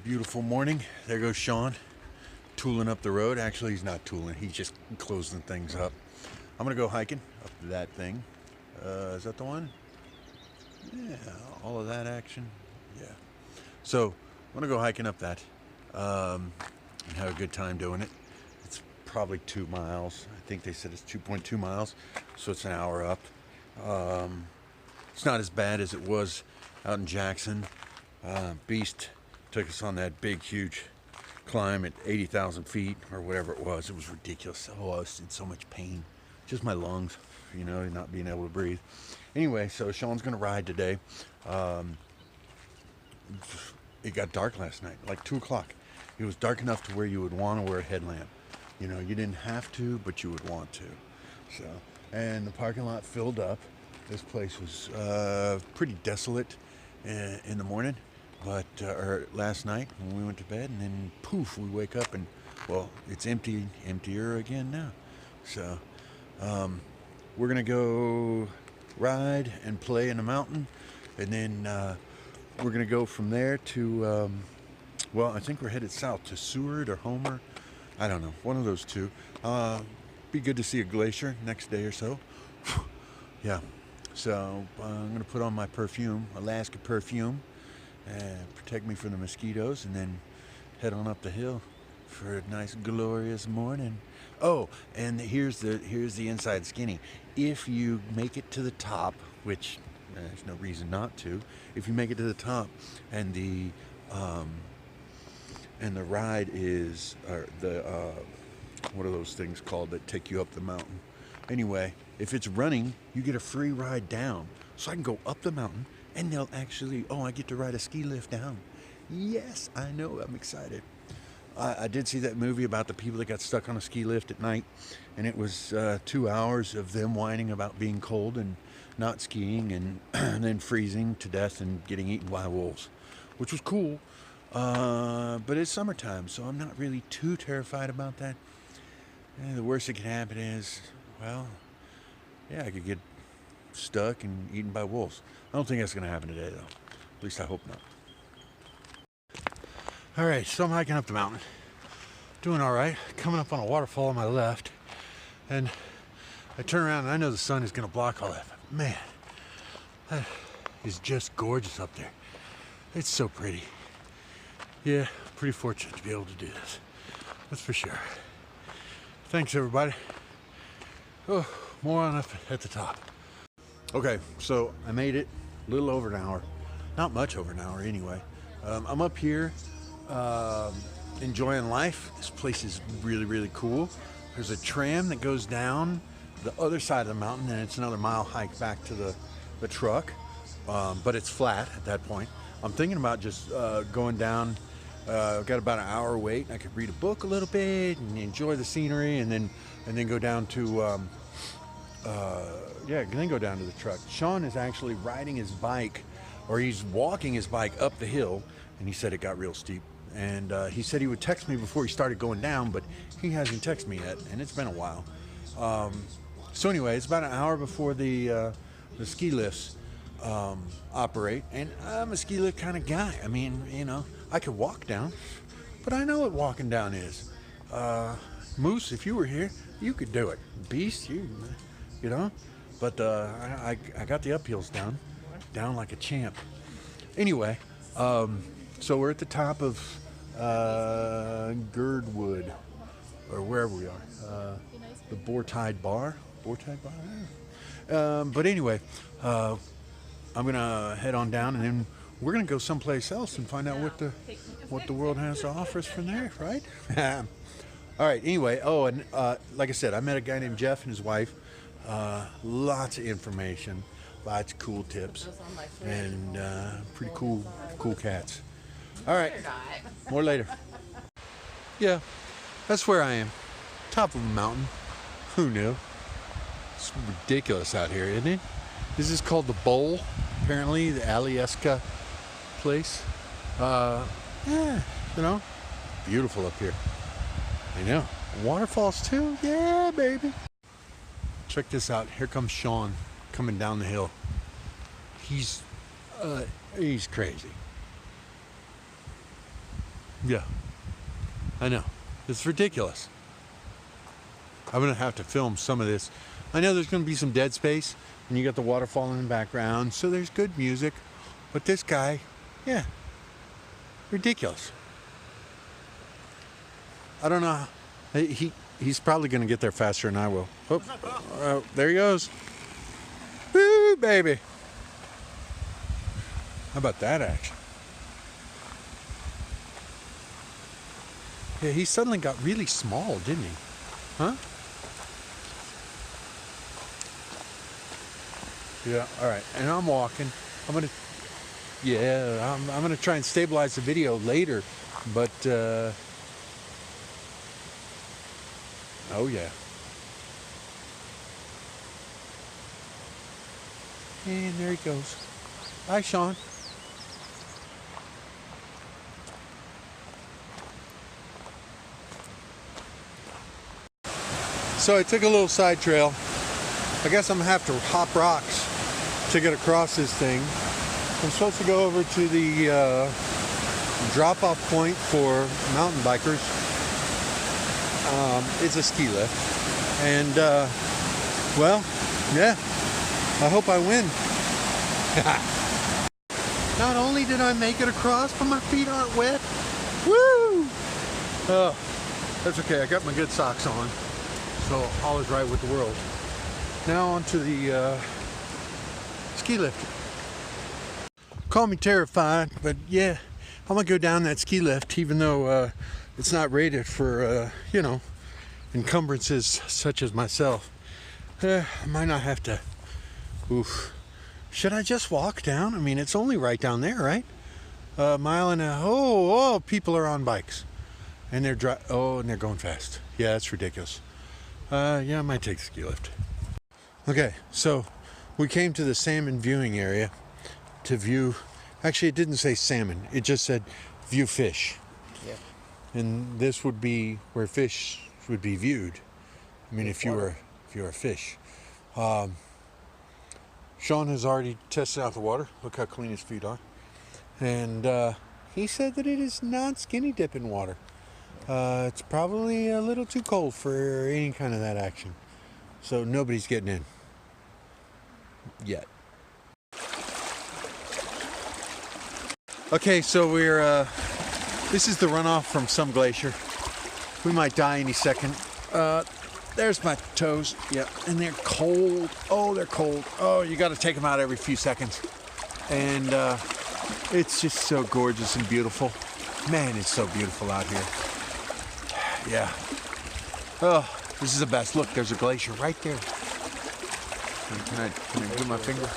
Beautiful morning. There goes Shawn, tooling up the road. Actually, he's not tooling. He's just closing things up. I'm going to go hiking up that thing. Is that the one? Yeah, all of that action. Yeah. So, I'm going to go hiking up that and have a good time doing it. It's probably 2 miles. I think they said it's 2.2 miles, so it's an hour up. It's not as bad as it was out in Jackson. Beast took us on that big, huge climb at 80,000 feet or whatever it was. It was ridiculous. Oh, I was in so much pain. Just my lungs, you know, not being able to breathe. Anyway, so Shawn's going to ride today. It got dark last night, like 2 o'clock. It was dark enough to where you would want to wear a headlamp. You know, you didn't have to, but you would want to. So, and the parking lot filled up. This place was pretty desolate in the morning. But or last night when we went to bed, and then poof, we wake up and, well, it's emptier again now. So we're gonna go ride and play in the mountain, and then we're gonna go from there to well, I think we're headed south to Seward or Homer. I don't know, one of those two. Be good to see a glacier next day or so. Yeah. So I'm gonna put on my perfume, Alaska perfume, and protect me from the mosquitoes, and then head on up the hill for a nice glorious morning. Oh, and here's the inside skinny. If you make it to the top, which there's no reason not to, if you make it to the top and the ride is what are those things called that take you up the mountain? Anyway, if it's running, you get a free ride down, so I can go up the mountain. And they'll actually, I get to ride a ski lift down. Yes, I know, I'm excited. I did see that movie about the people that got stuck on a ski lift at night, and it was 2 hours of them whining about being cold and not skiing, and, and then freezing to death and getting eaten by wolves, which was cool. But it's summertime, so I'm not really too terrified about that. The worst that could happen is, well, yeah, I could get stuck and eaten by wolves. I don't think that's going to happen today, though. At least I hope not. All right, so I'm hiking up the mountain. Doing all right. Coming up on a waterfall on my left. And I turn around and I know the sun is going to block all that. But man, that is just gorgeous up there. It's so pretty. Yeah, pretty fortunate to be able to do this. That's for sure. Thanks, everybody. Oh, more on up at the top. Okay, so I made it a little over an hour. Not much over an hour anyway. I'm up here enjoying life. This place is really, really cool. There's a tram that goes down the other side of the mountain, and it's another mile hike back to the truck, but it's flat at that point. I'm thinking about just going down. I've got about an hour wait. I could read a book a little bit and enjoy the scenery, and then go down to then go down to the truck. Shawn is actually riding his bike, or he's walking his bike up the hill, and he said it got real steep. And he said he would text me before he started going down, but he hasn't texted me yet, and it's been a while. So anyway, it's about an hour before the ski lifts operate, and I'm a ski lift kind of guy. I mean, you know, I could walk down, but I know what walking down is. Moose, if you were here, you could do it. Beast, you know. But I got the uphills down like a champ. Anyway, so we're at the top of Girdwood, or wherever we are. The Boar-Tied Bar. Boar-Tied Bar? But anyway, I'm going to head on down, and then we're going to go someplace else and find out what the world has to offer us from there, right? All right, anyway, and like I said, I met a guy named Jeff and his wife. Lots of information, lots of cool tips, and pretty cool cats. All right, more later. Yeah, that's where I am, top of a mountain. Who knew? It's ridiculous out here, isn't it? This is called the Bowl, apparently, the Alyeska place. Yeah, you know, beautiful up here. I know. Waterfalls too? Yeah, baby. Check this out. Here comes Shawn coming down the hill. He's crazy. Yeah, I know. It's ridiculous. I'm gonna have to film some of this. I know there's gonna be some dead space, and you got the waterfall in the background, so there's good music. But this guy, yeah, ridiculous. I don't know. He's probably gonna get there faster than I will. Oh, there he goes. Woo, baby. How about that action? Yeah, he suddenly got really small, didn't he? Huh? Yeah, all right. And I'm walking. I'm gonna try and stabilize the video later, but oh yeah. And there he goes. Bye, Shawn. So I took a little side trail. I guess I'm gonna have to hop rocks to get across this thing. I'm supposed to go over to the drop-off point for mountain bikers. It's a ski lift. And, well, yeah, I hope I win. Not only did I make it across, but my feet aren't wet. Woo! Oh, that's okay. I got my good socks on. So all is right with the world. Now onto the ski lift. Call me terrified, but yeah, I'm gonna go down that ski lift, even though it's not rated for you know, encumbrances such as myself. I might not have to. Oof. Should I just walk down? I mean, it's only right down there, right? A mile and a. Oh, people are on bikes, and they're and they're going fast. Yeah, that's ridiculous. Yeah, I might take the ski lift. Okay, so we came to the salmon viewing area to view. Actually, it didn't say salmon. It just said view fish. Yeah. And this would be where fish would be viewed. I mean, if you were a fish. Shawn has already tested out the water. Look how clean his feet are. And he said that it is not skinny dipping water. It's probably a little too cold for any kind of that action. So nobody's getting in. Yet. Okay, so we're, this is the runoff from some glacier. We might die any second. There's my toes. Yep, and they're cold. Oh, they're cold. Oh, you got to take them out every few seconds. And it's just so gorgeous and beautiful. Man, it's so beautiful out here. Yeah. Oh, this is the best. Look, there's a glacier right there. Can I do my finger?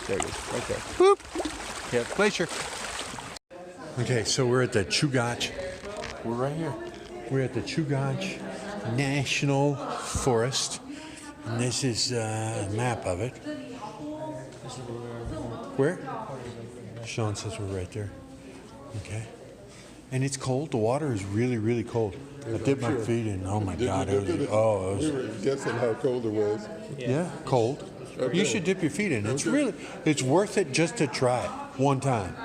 There it is, right there. Boop. Yeah, glacier. Okay, so we're at the Chugach. We're right here. We're at the Chugach National Forest, and this is a map of it. Where? Shawn says we're right there. Okay. And it's cold. The water is really, really cold. I dipped my feet in. Oh my God! It was. We were guessing how cold it was. Yeah, cold. Okay. You should dip your feet in. It's really, it's worth it just to try it one time.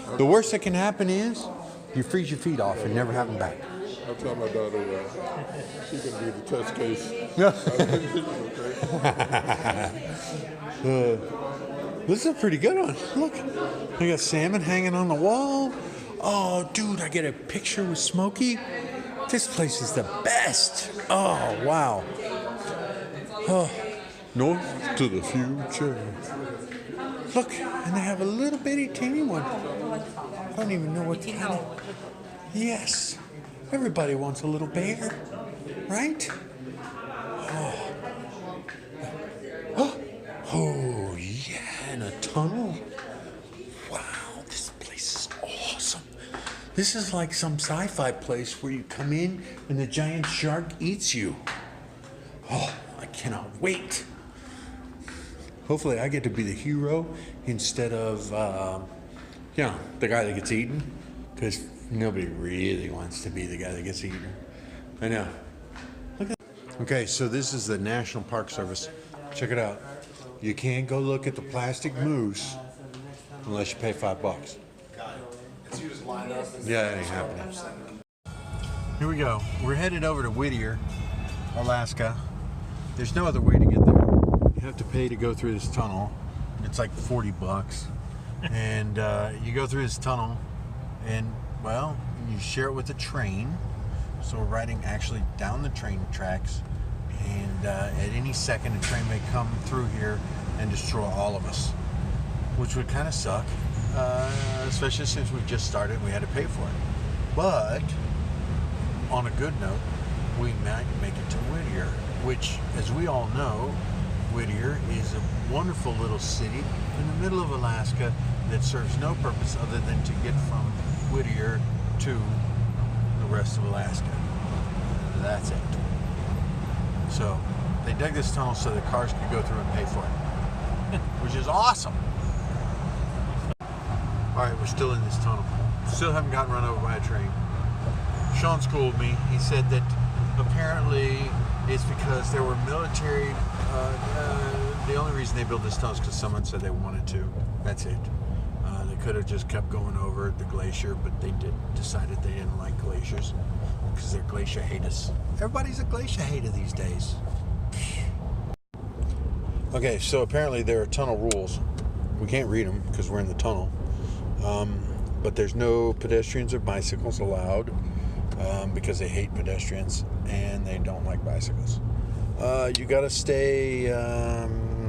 Okay. The worst that can happen is you freeze your feet off and never have them back. I'll tell my daughter she can be the test case. This is a pretty good one. Look, we got salmon hanging on the wall. Oh, dude, I get a picture with Smokey. This place is the best. Oh, wow. Oh, north to the future. Look, and they have a little bitty teeny one. I don't even know what kind of. Yes, everybody wants a little bear, right? Oh, oh yeah, in a tunnel. Wow, this place is awesome. This is like some sci-fi place where you come in and the giant shark eats you. Oh, I cannot wait. Hopefully I get to be the hero instead of, you know, the guy that gets eaten. Because nobody really wants to be the guy that gets eaten. I know. Look at. Okay, so this is the National Park Service. Check it out. You can't go look at the plastic moose unless you pay $5. You just line up. And Yeah, it ain't happening. Here we go. We're headed over to Whittier, Alaska. There's no other way to get there. You have to pay to go through this tunnel. It's like $40. And you go through this tunnel and, well, you share it with a train. So we're riding actually down the train tracks. And at any second, a train may come through here and destroy all of us, which would kind of suck, especially since we just started and we had to pay for it. But on a good note, we might make it to Whittier, which, as we all know, Whittier is a wonderful little city in the middle of Alaska that serves no purpose other than to get from Whittier to the rest of Alaska. That's it. So they dug this tunnel so the cars could go through and pay for it, which is awesome. All right, we're still in this tunnel. Still haven't gotten run over by a train. Shawn schooled me. He said that apparently it's because there were military. The only reason they built this tunnel is because someone said they wanted to. That's it. They could have just kept going over the glacier, but they decided they didn't like glaciers because they're glacier haters. Everybody's a glacier hater these days. Okay, so apparently there are tunnel rules. We can't read them because we're in the tunnel. But there's no pedestrians or bicycles allowed because they hate pedestrians and they don't like bicycles. You got to stay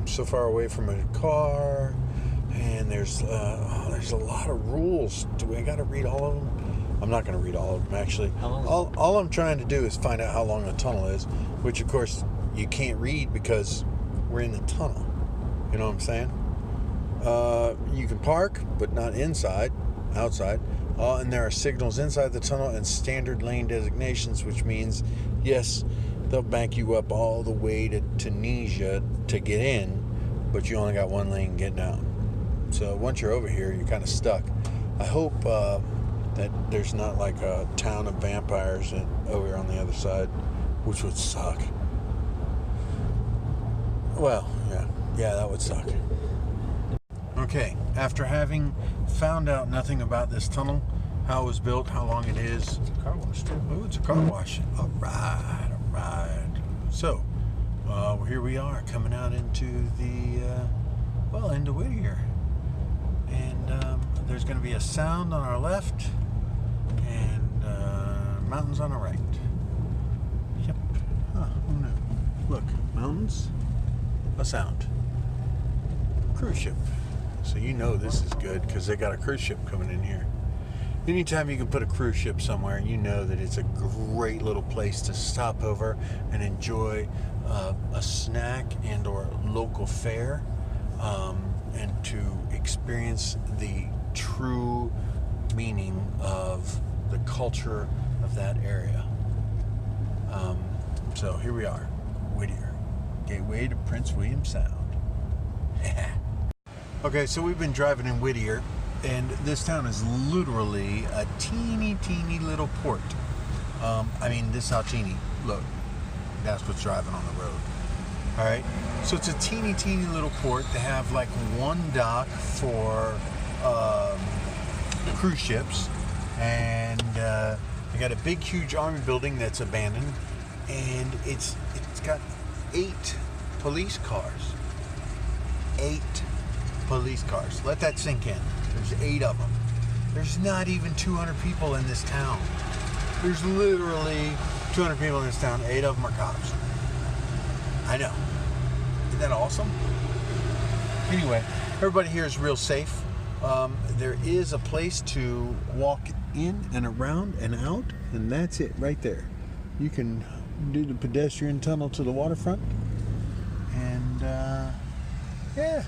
so far away from a car, and there's a lot of rules. Do I got to read all of them? I'm not going to read all of them, actually. All I'm trying to do is find out how long the tunnel is, which, of course, you can't read because we're in the tunnel. You know what I'm saying? You can park, but not outside. And there are signals inside the tunnel and standard lane designations, which means, yes, they'll back you up all the way to Tunisia to get in, but you only got one lane getting out. So once you're over here, you're kind of stuck. I hope that there's not like a town of vampires over here on the other side, which would suck. Well, yeah, that would suck. Okay, after having found out nothing about this tunnel, how it was built, how long it is. It's a car wash too. Oh, it's a car wash. All right. So, here we are coming out into into Whittier. And there's going to be a sound on our left and mountains on our right. Yep. Who knew? Look, mountains, a sound. Cruise ship. So you know this is good because they got a cruise ship coming in here. Anytime you can put a cruise ship somewhere, you know that it's a great little place to stop over and enjoy a snack and or local fare, and to experience the true meaning of the culture of that area. So here we are, Whittier, gateway to Prince William Sound. Okay, so we've been driving in Whittier, and this town is literally a teeny little port. This is how teeny. Look, that's what's driving on the road. All right, so it's a teeny little port. They have like one dock for cruise ships, and they got a big, huge army building that's abandoned, and it's got 8 police cars. 8 police cars. Let that sink in. There's 8 of them. There's not even 200 people in this town. There's literally 200 people in this town. 8 of them are cops. I know. Isn't that awesome? Anyway, everybody here is real safe. There is a place to walk in and around and out, and that's it right there. You can do the pedestrian tunnel to the waterfront, and yeah,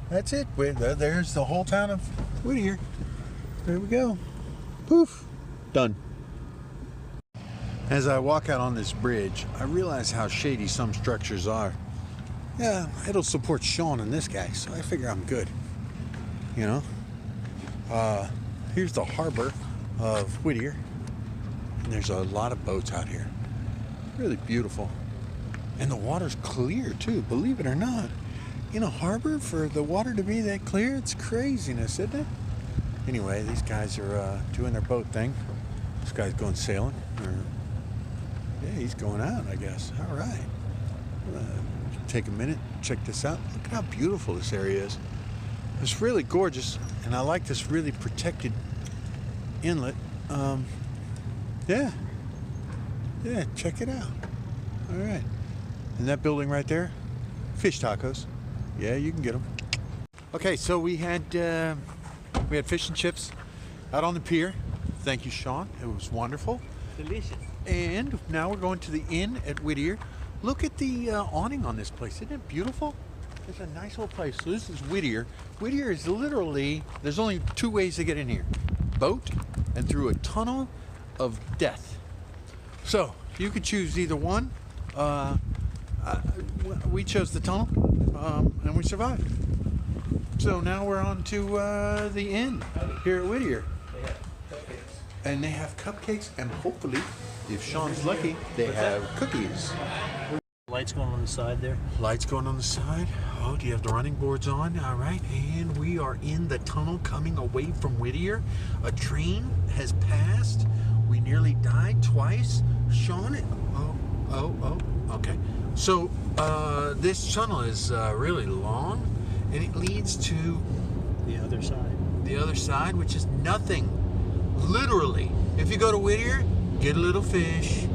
that's it. There's the whole town of Whittier. There we go. Poof. Done. As I walk out on this bridge, I realize how shady some structures are. Yeah, it'll support Shawn and this guy, so I figure I'm good. You know? Here's the harbor of Whittier, and there's a lot of boats out here. Really beautiful. And the water's clear, too, believe it or not. In a harbor, for the water to be that clear, it's craziness, isn't it? Anyway, these guys are doing their boat thing. This guy's going sailing. Yeah, he's going out, I guess. All right. Take a minute, check this out. Look at how beautiful this area is. It's really gorgeous, and I like this really protected inlet. Yeah, check it out. All right. And that building right there, fish tacos. Yeah, you can get them. Okay, so we had fish and chips out on the pier. Thank you, Shawn. It was wonderful. Delicious. And now we're going to the inn at Whittier. Look at the awning on this place. Isn't it beautiful? It's a nice old place. So this is Whittier. Whittier is literally, there's only two ways to get in here. Boat and through a tunnel of death. So you could choose either one. We chose the tunnel and we survived. So now we're on to the inn here at Whittier. And they have cupcakes, and hopefully, if Shawn's lucky, they have cookies. Lights going on the side there. Lights going on the side. Oh, do you have the running boards on? All right, and we are in the tunnel coming away from Whittier. A train has passed. We nearly died twice. Shawn, okay. So this tunnel is really long, and it leads to the other side. The other side, which is nothing. Literally, if you go to Whittier, get a little fish,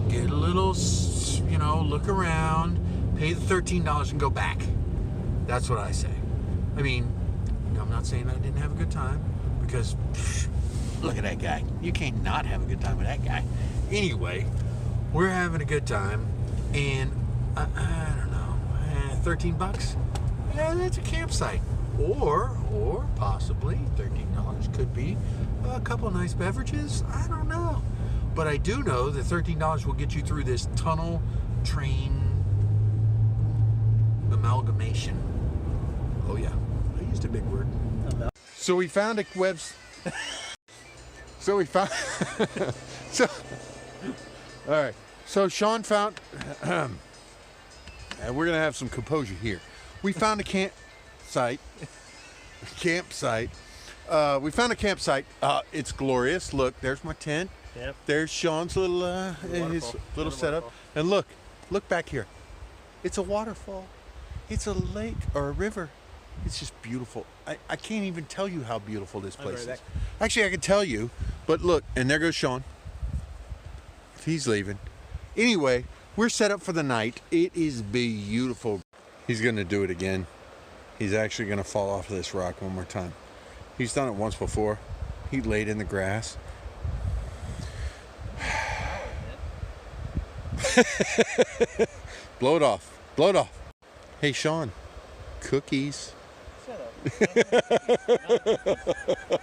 get a little, look around, pay the $13 and go back. That's what I say. I mean, I'm not saying I didn't have a good time, because look at that guy. You can't not have a good time with that guy. Anyway, we're having a good time, and I don't know, 13 bucks? Yeah, that's a campsite. Or possibly $13 could be a couple of nice beverages. I don't know. But I do know that $13 will get you through this tunnel train amalgamation. Oh yeah, I used a big word. So we found a So we found all right. So Shawn found we're gonna have some composure here. We found a campsite. We found a campsite. It's glorious. Look, there's my tent. Yep. There's Shawn's little his little setup. And look back here. It's a waterfall. It's a lake or a river. It's just beautiful. I can't even tell you how beautiful this place is. Actually, I can tell you, but look, and there goes Shawn. He's leaving. Anyway, we're set up for the night. It is beautiful. He's gonna do it again. He's actually gonna fall off of this rock one more time. He's done it once before. He laid in the grass. Blow it off. Blow it off. Hey, Shawn. Cookies. Shut up.